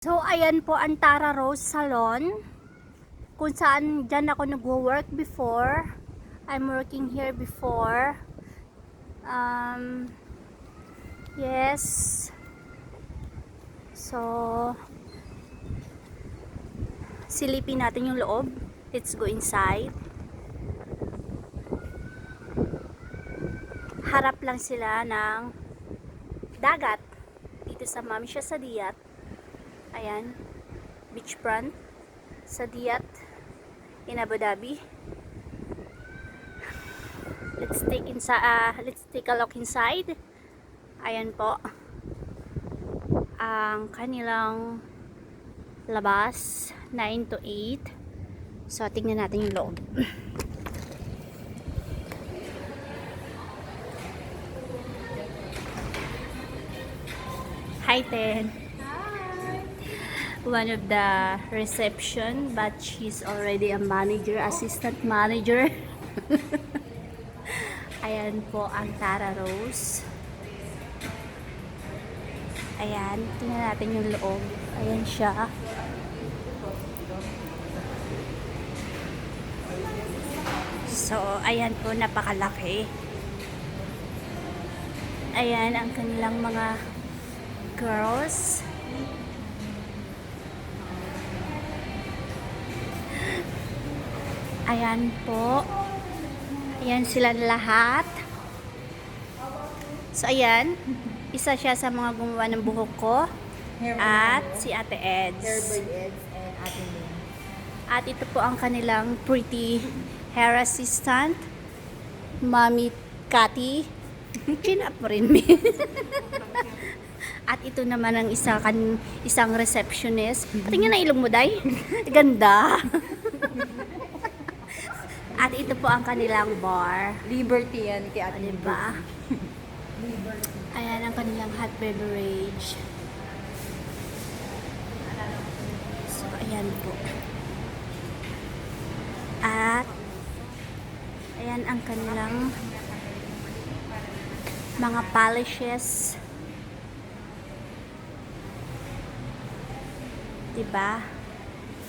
So, ayan po ang Tara Rose Salon. Kung saan dyan ako nag-work before. I'm working here before. Yes. So, silipin natin yung loob. Let's go inside. Harap lang sila ng dagat. Dito sa Mamsha sa Diyat. Ayan, beachfront sa Diyat in Abu Dhabi. Let's take a look inside. Ayan po ang kanilang labas, 9 to 8. So tingnan natin yung loob. Hi Ten. One of the reception, but she's already a manager, assistant manager. Ayan po ang Tara Rose. Ayan, tingnan natin yung loob. Ayan siya. So, ayan po, napakalaki. Ayan ang kanilang mga girls. Ayan po. Ayan sila lahat. So, ayan. Isa siya sa mga gumawa ng buhok ko. At si Ate Eds. Hairbraid Eds and Ate Lynn. At ito po ang kanilang pretty hair assistant. Mami Cathy. Chin up mo rin, me. At ito naman ang isang receptionist. Patingin na ilong mo, Day. Ganda. At ito po ang kanilang bar. Liberty yan kay Ate Lynn. Diba? Ayan ang kanilang hot beverage. So, ayan po. At ayan ang kanilang mga polishes. Diba?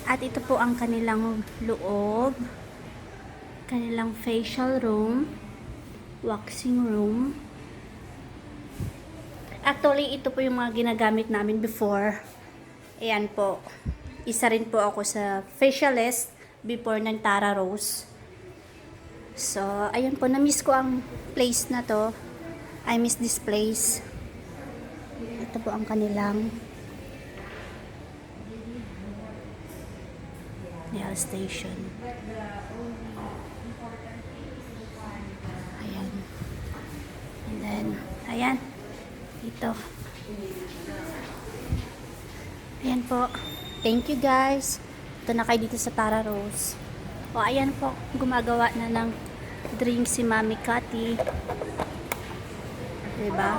At ito po ang kanilang loob. Kanilang facial room, waxing room. Actually, ito po yung mga ginagamit namin before. Ayan po. Isa rin po ako sa facialist before ng Tara Rose. So, ayun po. Na-miss ko ang place na to. I miss this place. Ito po ang kanilang nail station. Ayan. And then, ayan. Ito. Ayan po. Thank you guys. Ito na kayo dito sa Tara Rose. O, ayan po. Gumagawa na ng drink si Mami Cathy. Diba?